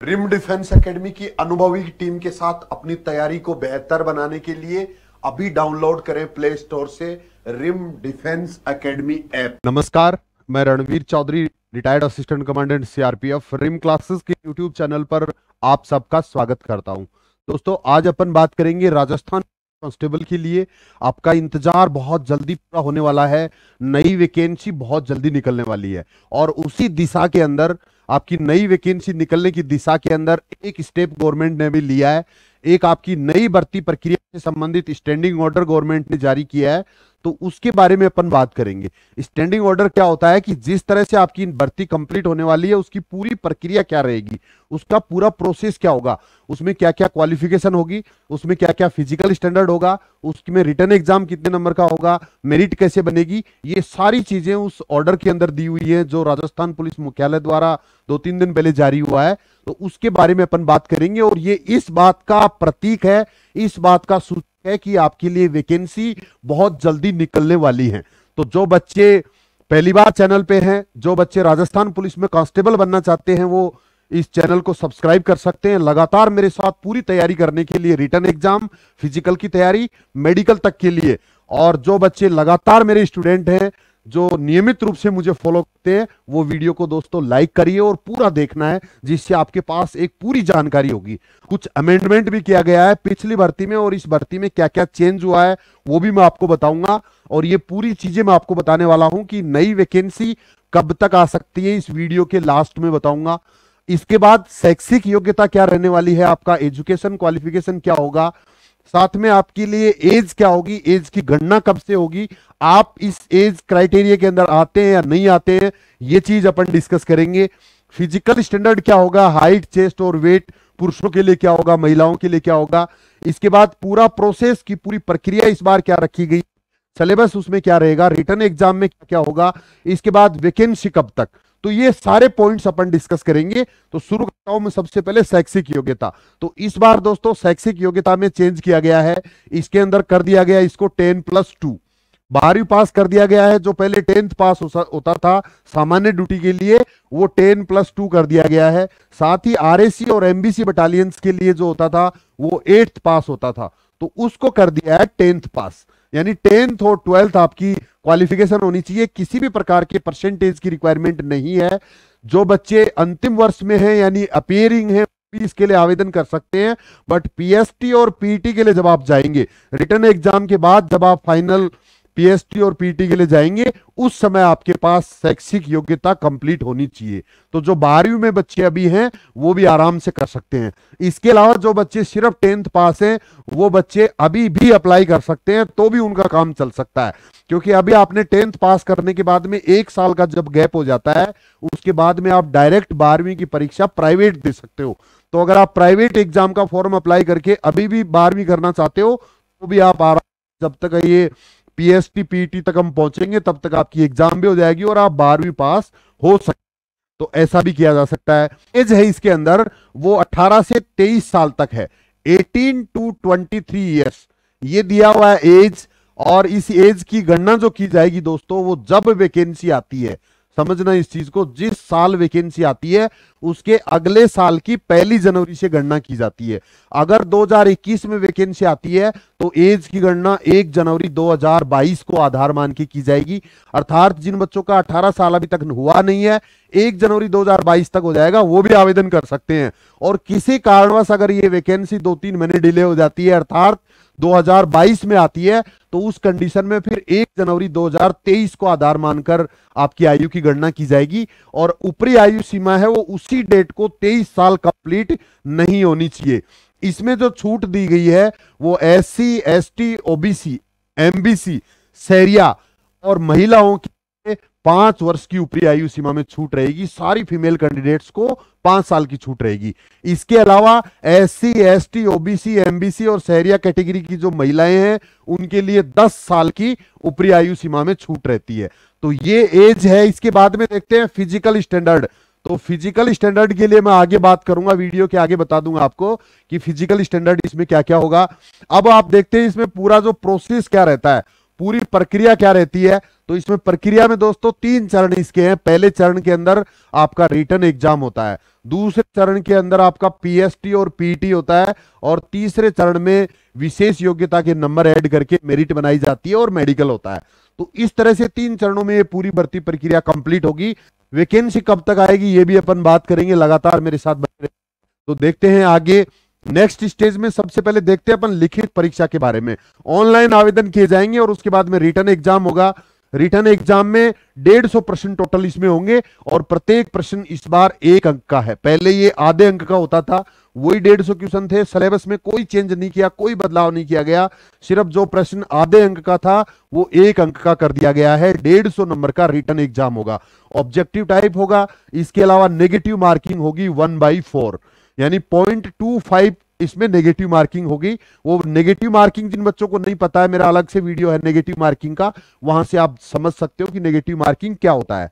Rim defence academy की अनुभवी team के साथ अपनी तैयारी को बेहतर बनाने के लिए अभी डाउनलोड करें प्ले स्टोर से रिम डिफेंस एकेडमी ऐप। नमस्कार, मैं Ranveer Chaudhary, retired assistant commandant CRPF, Rim classes के यूट्यूब चैनल पर आप सबका स्वागत करता हूं। दोस्तों, आज अपन बात करेंगे राजस्थान कांस्टेबल के लिए आपका इंतजार बहुत जल्दी पूरा होने वाला है। नई वैकेंसी बहुत जल्दी निकलने वाली है और उसी दिशा के अंदर आपकी नई वैकेंसी निकलने की दिशा के अंदर एक स्टेप गवर्नमेंट ने भी लिया है। एक आपकी नई भर्ती प्रक्रिया से संबंधित स्टैंडिंग ऑर्डर गवर्नमेंट ने जारी किया है, तो उसके बारे में अपन बात करेंगे। स्टैंडिंग ऑर्डर क्या होता है कि जिस तरह से आपकी भर्ती कंप्लीट होने वाली है उसकी पूरी प्रक्रिया क्या रहेगी, उसका पूरा प्रोसेस क्या होगा, उसमें क्या क्या क्वालिफिकेशन होगी, उसमें क्या क्या फिजिकल स्टैंडर्ड होगा, उसमें रिटर्न एग्जाम कितने नंबर का होगा, मेरिट कैसे बनेगी, ये सारी चीजें उस ऑर्डर के अंदर दी हुई है जो राजस्थान पुलिस मुख्यालय द्वारा 2-3 दिन पहले जारी हुआ है। तो उसके बारे में अपन बात करेंगे और ये इस बात का प्रतीक है, इस बात का सूचक है कि आपके लिए वैकेंसी बहुत जल्दी निकलने वाली है। तो जो बच्चे पहली बार चैनल पे हैं, जो बच्चे राजस्थान पुलिस में कांस्टेबल बनना चाहते हैं, वो इस चैनल को सब्सक्राइब कर सकते हैं। लगातार मेरे साथ पूरी तैयारी करने के लिए, रिटर्न एग्जाम, फिजिकल की तैयारी, मेडिकल तक के लिए। और जो बच्चे लगातार मेरे स्टूडेंट हैं, जो नियमित रूप से मुझे फॉलो करते हैं, वो वीडियो को दोस्तों लाइक करिए और पूरा देखना है, जिससे आपके पास एक पूरी जानकारी होगी। कुछ अमेंडमेंट भी किया गया है पिछली भर्ती में और इस भर्ती में क्या क्या चेंज हुआ है वो भी मैं आपको बताऊंगा। और ये पूरी चीजें मैं आपको बताने वाला हूं कि नई वैकेंसी कब तक आ सकती है, इस वीडियो के लास्ट में बताऊंगा। इसके बाद शैक्षिक योग्यता क्या रहने वाली है, आपका एजुकेशन क्वालिफिकेशन क्या होगा, साथ में आपके लिए एज क्या होगी, एज की गणना कब से होगी, आप इस एज क्राइटेरिया के अंदर आते हैं या नहीं आते हैं, ये चीज अपन डिस्कस करेंगे। फिजिकल स्टैंडर्ड क्या होगा, हाइट, चेस्ट और वेट पुरुषों के लिए क्या होगा, महिलाओं के लिए क्या होगा। इसके बाद पूरा प्रोसेस की पूरी प्रक्रिया इस बार क्या रखी गई, सिलेबस उसमें क्या रहेगा, रिटर्न एग्जाम में क्या क्या होगा, इसके बाद वैकेंसी कब तक। तो ये सारे पॉइंट्स अपन डिस्कस करेंगे। तो शुरू करता हूं मैं सबसे पहले शैक्षिक योग्यता। तो इस बार दोस्तों शैक्षिक योग्यता में चेंज किया गया है। इसके अंदर कर दिया गया इसको 10+2, 12वीं पास कर दिया गया है। जो पहले 10th पास होता था सामान्य ड्यूटी के लिए, वो 10+2 कर दिया गया है। साथ ही आरएसी और एमबीसी बटालियंस के लिए जो होता था वो 8th पास होता था, तो उसको कर दिया है 10th पास। यानी 10th और 12th आपकी क्वालिफिकेशन होनी चाहिए, किसी भी प्रकार के परसेंटेज की रिक्वायरमेंट नहीं है। जो बच्चे अंतिम वर्ष में हैं यानी अपीयरिंग है, इसके लिए आवेदन कर सकते हैं। बट पीएसटी और पीटी के लिए जब आप जाएंगे, रिटर्न एग्जाम के बाद जब आप फाइनल पीएसटी और पीटी के लिए जाएंगे, उस समय आपके पास शैक्षिक योग्यता कंप्लीट होनी चाहिए। तो जो 12वीं में बच्चे अभी हैं वो भी आराम से कर सकते हैं। इसके अलावा जो बच्चे सिर्फ 10th पास हैं, वो बच्चे अभी भी अप्लाई कर सकते हैं, तो भी उनका काम चल सकता है। क्योंकि अभी आपने 10th पास करने के बाद में 1 साल का जब गैप हो जाता है, उसके बाद में आप डायरेक्ट 12वीं की परीक्षा प्राइवेट दे सकते हो। तो अगर आप प्राइवेट एग्जाम का फॉर्म अप्लाई करके अभी भी 12वीं करना चाहते हो, तो भी आप आराम, जब तक ये पीएसटी पीटी तक हम पहुंचेंगे तब तक आपकी एग्जाम भी हो जाएगी और आप 12वीं पास हो सकते। तो ऐसा भी किया जा सकता है। एज है इसके अंदर वो 18 से 23 साल तक है, 18 to 23 ईयर्स ये दिया हुआ है एज। और इस एज की गणना जो की जाएगी दोस्तों, वो जब वैकेंसी आती है, समझना इस चीज को, जिस साल वैकेंसी आती है उसके अगले साल की 1 जनवरी से गणना की जाती है। अगर 2021 में वैकेंसी आती है तो एज की गणना 1 जनवरी 2022 को आधार मान के की जाएगी। अर्थात जिन बच्चों का 18 साल अभी तक हुआ नहीं है, 1 जनवरी 2022 तक हो जाएगा, वो भी आवेदन कर सकते हैं। और किसी कारणवश अगर ये वैकेंसी 2-3 महीने डिले हो जाती है, अर्थात 2022 में आती है, तो उस कंडीशन में फिर 1 जनवरी 2023 को आधार मानकर आपकी आयु की गणना की जाएगी। और ऊपरी आयु सीमा है वो उसी डेट को 23 साल कंप्लीट नहीं होनी चाहिए। इसमें जो छूट दी गई है वो एससी, एसटी, ओबीसी, एमबीसी, शहरिया और महिलाओं के 5 वर्ष की ऊपरी आयु सीमा में छूट रहेगी। सारी फीमेल कैंडिडेट्स को 5 साल की छूट रहेगी। इसके अलावा एससी, एसटी, ओबीसी, एमबीसी और शहरिया कैटेगरी की जो महिलाएं हैं उनके लिए 10 साल की ऊपरी आयु सीमा में छूट रहती है। तो ये एज है। इसके बाद में देखते हैं फिजिकल स्टैंडर्ड। तो फिजिकल स्टैंडर्ड के लिए मैं आगे बात करूंगा, वीडियो के आगे बता दूंगा आपको कि फिजिकल स्टैंडर्ड इसमें क्या क्या होगा। अब आप देखते हैं इसमें पूरा जो प्रोसेस क्या रहता है। पूरी प्रक्रिया क्या रहती है, तो इसमें प्रक्रिया में दोस्तों 3 चरण इसके हैं। पहले चरण के अंदर आपका रिटन एग्जाम होता है, दूसरे चरण के अंदर आपका पीएसटी और पीटी होता है, और तीसरे चरण में विशेष योग्यता के नंबर ऐड करके मेरिट बनाई जाती है और मेडिकल होता है। तो इस तरह से 3 चरणों में ये पूरी भर्ती प्रक्रिया कंप्लीट होगी। वैकेंसी कब तक आएगी ये भी अपन बात करेंगे, लगातार मेरे साथ बने रहिए। तो देखते हैं आगे नेक्स्ट स्टेज में। सबसे पहले देखते हैं अपन लिखित परीक्षा के बारे में। ऑनलाइन आवेदन किए जाएंगे और उसके बाद में रिटन एग्जाम होगा। रिटन एग्जाम में 150 प्रश्न टोटल इसमें होंगे, और प्रत्येक प्रश्न इस बार 1 अंक का है। पहले ये आधे अंक का होता था, वही 150 क्वेश्चन थे। सिलेबस में कोई चेंज नहीं किया, कोई बदलाव नहीं किया गया, सिर्फ जो प्रश्न आधे अंक का था वो 1 अंक का कर दिया गया है। 150 नंबर का रिटन एग्जाम होगा, ऑब्जेक्टिव टाइप होगा। इसके अलावा नेगेटिव मार्किंग होगी 1/4, यानी 0.25 इसमें नेगेटिव मार्किंग होगी। वो नेगेटिव मार्किंग जिन बच्चों को नहीं पता है, मेरा अलग से वीडियो है नेगेटिव मार्किंग का, वहां से आप समझ सकते हो कि नेगेटिव मार्किंग क्या होता है।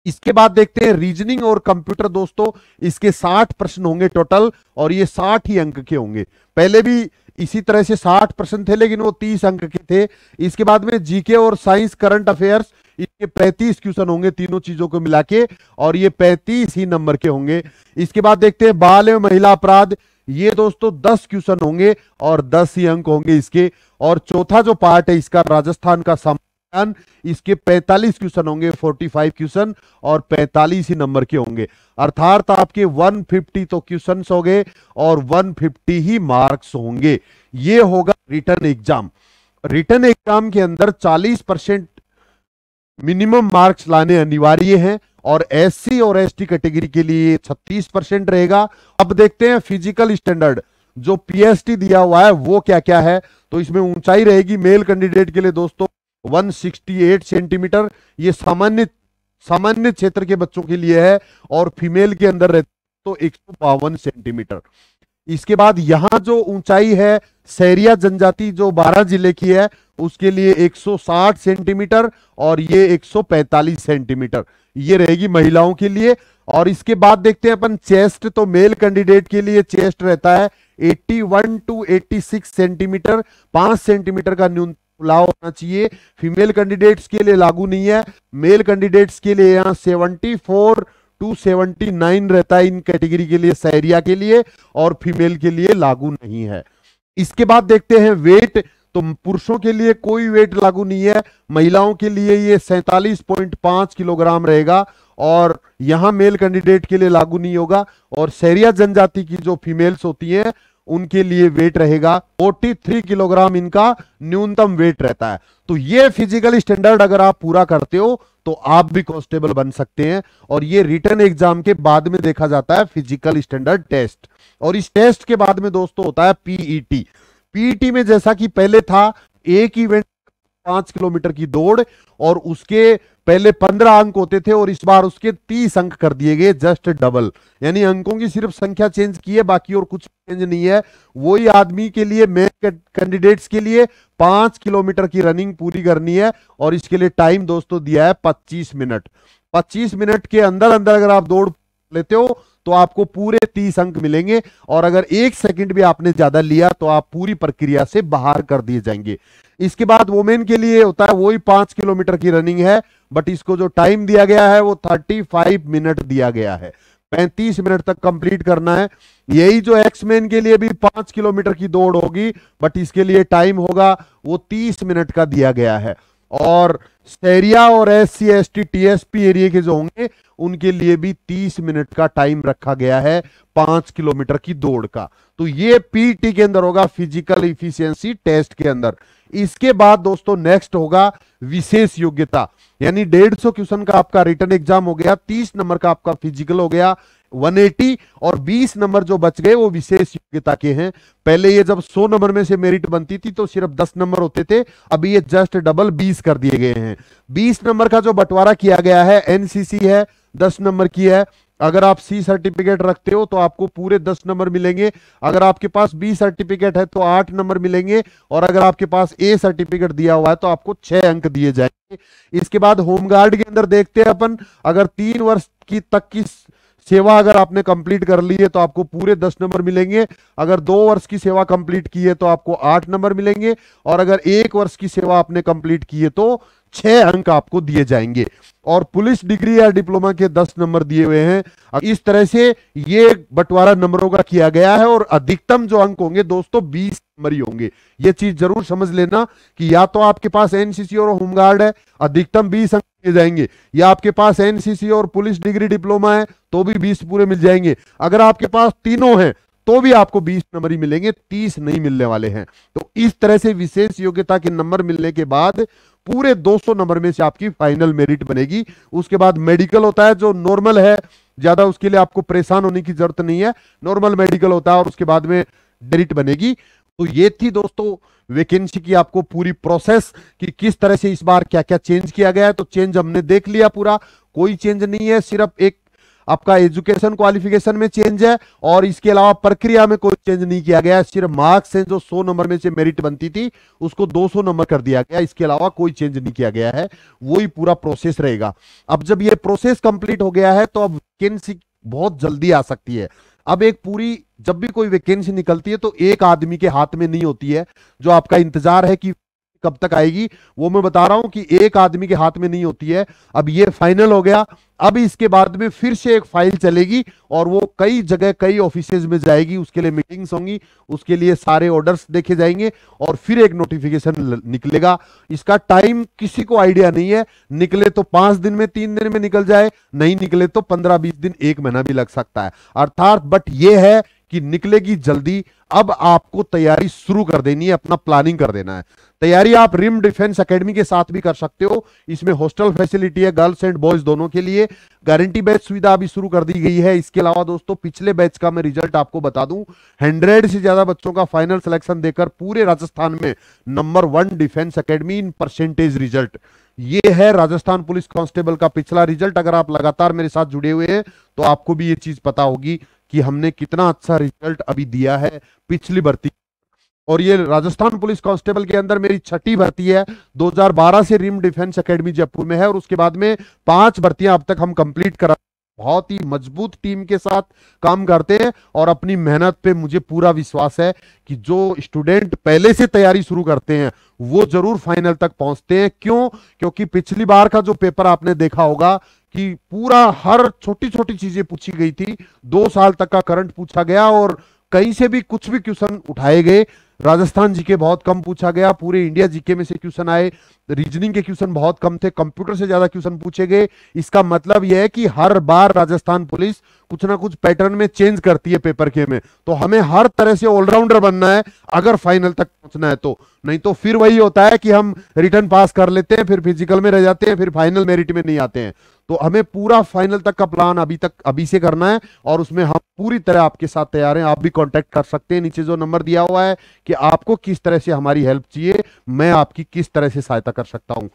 इसके बाद देखते हैं रीजनिंग और कंप्यूटर। दोस्तों इसके 60 प्रश्न होंगे टोटल, और ये 60 ही अंक के होंगे। पहले भी इसी तरह से 60 प्रश्न थे, लेकिन वो 30 अंक के थे। इसके बाद में जीके और साइंस करंट अफेयर्स, इसके 35 क्वेश्चन होंगे तीनों चीजों को मिला के, और ये 35 ही नंबर के होंगे। इसके बाद देखते हैं बाल एवं महिला अपराध, ये दोस्तों 10 क्वेश्चन होंगे और 10 ही अंक होंगे इसके। और चौथा जो पार्ट है इसका राजस्थान का संविधान, इसके 45 क्वेश्चन होंगे, 45 क्वेश्चन, और 45 ही नंबर के होंगे। अर्थात आपके 150 तो क्वेश्चन हो गए और 150 ही मार्क्स होंगे। ये होगा रिटन एग्जाम। रिटन एग्जाम के अंदर 40% मिनिमम मार्क्स लाने अनिवार्य हैं, और एससी और एसटी कैटेगरी के लिए 36% रहेगा। अब देखते हैं फिजिकल स्टैंडर्ड, जो पीएसटी दिया हुआ है वो क्या क्या है। तो इसमें ऊंचाई रहेगी मेल कैंडिडेट के लिए दोस्तों 168 सेंटीमीटर, ये सामान्य क्षेत्र के बच्चों के लिए है, और फीमेल के अंदर रहते तो 152 सेंटीमीटर। इसके बाद यहां जो ऊंचाई है सहरिया जनजाति जो 12 जिले की है उसके लिए 160 सेंटीमीटर, और ये 145 सेंटीमीटर, ये रहेगी महिलाओं के लिए। और इसके बाद देखते हैं अपन चेस्ट, तो मेल कैंडिडेट के लिए चेस्ट रहता है 81 to 86 सेंटीमीटर, 5 सेंटीमीटर का न्यूनतम फुलाव होना चाहिए। फीमेल कैंडिडेट्स के लिए लागू नहीं है। मेल कैंडिडेट्स के लिए यहाँ 74 to 79 रहता है इन कैटेगरी के लिए, सहरिया के लिए, और फीमेल के लिए लागू नहीं है। इसके बाद देखते हैं वेट, तो पुरुषों के लिए कोई वेट लागू नहीं है, महिलाओं के लिए ये 47.5 किलोग्राम रहेगा, और यहां मेल कैंडिडेट के लिए लागू नहीं होगा। और सहरिया जनजाति की जो फीमेल्स होती हैं उनके लिए वेट रहेगा 43 किलोग्राम, इनका न्यूनतम वेट रहता है। तो ये फिजिकल स्टैंडर्ड अगर आप पूरा करते हो तो आप भी कांस्टेबल बन सकते हैं। और ये रिटन एग्जाम के बाद में देखा जाता है फिजिकल स्टैंडर्ड टेस्ट, और इस टेस्ट के बाद में दोस्तों होता है पीईटी। पीईटी में जैसा कि पहले था, एक इवेंट 5 किलोमीटर की दौड़, और उसके पहले 15 अंक होते थे, और इस बार उसके 30 अंक कर दिए गए, जस्ट डबल, यानी अंकों की सिर्फ संख्या चेंज की है, बाकी और कुछ चेंज नहीं है। वही आदमी के लिए, मेल कैंडिडेट्स के लिए 5 किलोमीटर की रनिंग पूरी करनी है, और इसके लिए टाइम दोस्तों दिया है 25 मिनट। 25 मिनट के अंदर अंदर अगर आप दौड़ लेते हो तो आपको पूरे 30 अंक मिलेंगे, और अगर 1 सेकंड भी आपने ज्यादा लिया तो आप पूरी प्रक्रिया से बाहर कर दिए जाएंगे। इसके बाद वुमेन के लिए होता है वही 5 किलोमीटर की रनिंग है, बट इसको जो टाइम दिया गया है वो 35 मिनट दिया गया है, 35 मिनट तक कंप्लीट करना है। यही जो एक्समैन के लिए भी 5 किलोमीटर की दौड़ होगी, बट इसके लिए टाइम होगा वो 30 मिनट का दिया गया है। और सहरिया और SC ST TSP एरिया के जो होंगे उनके लिए भी 30 मिनट का टाइम रखा गया है 5 किलोमीटर की दौड़ का। तो ये पीटी के अंदर होगा, फिजिकल इफिशियंसी टेस्ट के अंदर। इसके बाद दोस्तों नेक्स्ट होगा विशेष योग्यता, यानी 150 क्वेश्चन का आपका रिटन एग्जाम हो गया, 30 नंबर का आपका फिजिकल हो गया 180, और 20 नंबर जो बच गए वो विशेष योग्यता के हैं। पहले ये जब 100 नंबर में से मेरिट बनती थी तो सिर्फ 10 नंबर होते थे, अभी ये जस्ट डबल 20 कर दिए गए हैं। 20 नंबर का जो बंटवारा किया गया है, एनसीसी है 10 नंबर की है, अगर आप C सर्टिफिकेट रखते हो तो आपको पूरे 10 नंबर मिलेंगे, अगर आपके पास B सर्टिफिकेट है तो 8 नंबर मिलेंगे, और अगर आपके पास A सर्टिफिकेट दिया हुआ है तो आपको 6 अंक दिए जाएंगे। इसके बाद होमगार्ड के अंदर देखते हैं अपन, अगर 3 वर्ष की तक की सेवा अगर आपने कंप्लीट कर ली है तो आपको पूरे 10 नंबर मिलेंगे। अगर 2 वर्ष की सेवा कंप्लीट की है तो आपको 8 नंबर मिलेंगे, और अगर 1 वर्ष की सेवा आपने कंप्लीट की है तो 6 अंक आपको दिए जाएंगे। और पुलिस डिग्री या डिप्लोमा के 10 नंबर दिए हुए हैं। इस तरह से ये बंटवारा नंबरों का किया गया है, और अधिकतम जो अंक होंगे दोस्तों 20 नंबर ही होंगे। ये चीज जरूर समझ लेना कि या तो आपके पास एनसीसी और होमगार्ड है, अधिकतम 20 अंक मिल जाएंगे, या आपके पास एनसीसी और पुलिस डिग्री डिप्लोमा है तो भी 20 पूरे मिल जाएंगे। अगर आपके पास तीनों हैं तो भी आपको 20 नंबर ही मिलेंगे, 30 नहीं मिलने वाले हैं। तो इस तरह से विशेष योग्यता के नंबर मिलने के बाद पूरे 200 नंबर में से आपकी फाइनल मेरिट बनेगी। उसके बाद मेडिकल होता है जो नॉर्मल है, ज्यादा उसके लिए आपको परेशान होने की जरूरत नहीं है, नॉर्मल मेडिकल होता है, और उसके बाद में मेरिट बनेगी। तो ये थी दोस्तों वैकेंसी की आपको पूरी प्रोसेस कि किस तरह से इस बार क्या क्या चेंज किया गया है। तो चेंज हमने देख लिया, पूरा कोई चेंज नहीं है, सिर्फ एक आपका एजुकेशन क्वालिफिकेशन में चेंज है, और इसके अलावा प्रक्रिया में कोई चेंज नहीं किया गया है। सिर्फ मार्क्स से जो 100 नंबर में से मेरिट बनती थी उसको 200 नंबर कर दिया गया, इसके अलावा कोई चेंज नहीं किया गया है, वही पूरा प्रोसेस रहेगा। अब जब ये प्रोसेस कंप्लीट हो गया है तो अब वैकेंसी बहुत जल्दी आ सकती है। अब एक पूरी जब भी कोई वैकेंसी निकलती है तो एक आदमी के हाथ में नहीं होती है, जो आपका इंतजार है कि कब तक आएगी, वो मैं बता रहा हूं कि एक आदमी के हाथ में नहीं होती है। अब ये फाइनल हो गया, अब इसके बाद में फिर से एक फाइल चलेगी और वो कई जगह कई ऑफिसेज में जाएगी, उसके लिए मीटिंग्स होंगी, उसके लिए सारे ऑर्डर्स देखे जाएंगे, और फिर एक नोटिफिकेशन निकलेगा। इसका टाइम किसी को आइडिया नहीं है, निकले तो 5 दिन में, 3 दिन में निकल जाए, नहीं निकले तो 15-20 दिन, 1 महीना भी लग सकता है अर्थात। बट ये है कि निकलेगी जल्दी। अब आपको तैयारी शुरू कर देनी है, अपना प्लानिंग कर देना है। तैयारी आप रिम डिफेंस एकेडमी के साथ भी कर सकते हो, इसमें हॉस्टल फैसिलिटी है गर्ल्स एंड बॉयज दोनों के लिए। गारंटी बैच सुविधा अभी शुरू कर दी गई है। इसके अलावा दोस्तों पिछले बैच का मैं रिजल्ट आपको बता दूं, 100 से ज्यादा बच्चों का फाइनल सिलेक्शन देकर पूरे राजस्थान में number 1 defence academy in percentage result. ये है राजस्थान पुलिस कांस्टेबल का पिछला रिजल्ट। अगर आप लगातार मेरे साथ जुड़े हुए हैं तो आपको भी ये चीज पता होगी कि हमने कितना अच्छा रिजल्ट अभी दिया है पिछली भर्ती। और ये राजस्थान पुलिस कांस्टेबल के अंदर मेरी 6ठी भर्ती है, 2012 से रिम डिफेंस एकेडमी जयपुर में है, और उसके बाद में 5 भर्तियां अब तक हम कंप्लीट करा। बहुत ही मजबूत टीम के साथ काम करते हैं, और अपनी मेहनत पे मुझे पूरा विश्वास है कि जो स्टूडेंट पहले से तैयारी शुरू करते हैं वो जरूर फाइनल तक पहुंचते हैं। क्यों? क्योंकि पिछली बार का जो पेपर आपने देखा होगा कि पूरा हर छोटी छोटी चीजें पूछी गई थी, 2 साल तक का करंट पूछा गया, और कहीं से भी कुछ भी क्वेश्चन उठाए गए। राजस्थान जीके बहुत कम पूछा गया, पूरे इंडिया जीके में से क्वेश्चन आए, रीजनिंग के क्वेश्चन बहुत कम थे, कंप्यूटर से ज्यादा क्वेश्चन पूछे गए। इसका मतलब यह है कि हर बार राजस्थान पुलिस कुछ ना कुछ पैटर्न में चेंज करती है पेपर के में। तो हमें हर तरह से ऑलराउंडर बनना है अगर फाइनल तक पहुंचना है तो, नहीं तो फिर वही होता है कि हम रिटर्न पास कर लेते हैं, फिर फिजिकल में रह जाते हैं, फिर फाइनल मेरिट में नहीं आते हैं। तो हमें पूरा फाइनल तक का प्लान अभी से करना है, और उसमें हम पूरी तरह आपके साथ तैयार हैं। आप भी कांटेक्ट कर सकते हैं, नीचे जो नंबर दिया हुआ है कि आपको किस तरह से हमारी हेल्प चाहिए, मैं आपकी किस तरह से सहायता कर सकता हूं।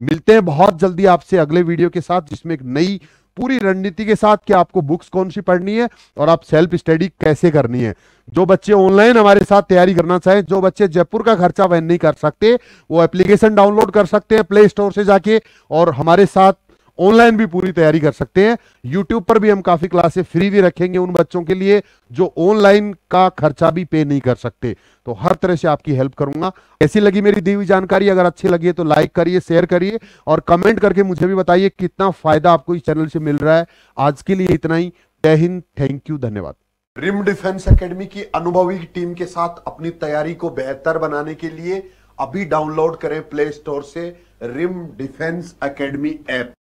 मिलते हैं बहुत जल्दी आपसे अगले वीडियो के साथ, जिसमें एक नई पूरी रणनीति के साथ कि आपको बुक्स कौन सी पढ़नी है और आप सेल्फ स्टडी कैसे करनी है। जो बच्चे ऑनलाइन हमारे साथ तैयारी करना चाहें, जो बच्चे जयपुर का खर्चा वहन नहीं कर सकते, वो एप्लीकेशन डाउनलोड कर सकते हैं प्ले स्टोर से जाके, और हमारे साथ ऑनलाइन भी पूरी तैयारी कर सकते हैं। यूट्यूब पर भी हम काफी क्लासेस फ्री भी रखेंगे उन बच्चों के लिए जो ऑनलाइन का खर्चा भी पे नहीं कर सकते। तो हर तरह से आपकी हेल्प करूंगा। कैसी लगी मेरी दी हुई जानकारी? अगर अच्छी लगी है तो लाइक करिए, शेयर करिए, और कमेंट करके मुझे भी बताइए कितना फायदा आपको इस चैनल से मिल रहा है। आज के लिए इतना ही। जय हिंद, थैंक यू, धन्यवाद। रिम डिफेंस एकेडमी की अनुभवी टीम के साथ अपनी तैयारी को बेहतर बनाने के लिए अभी डाउनलोड करें प्ले स्टोर से रिम डिफेंस एकेडमी ऐप।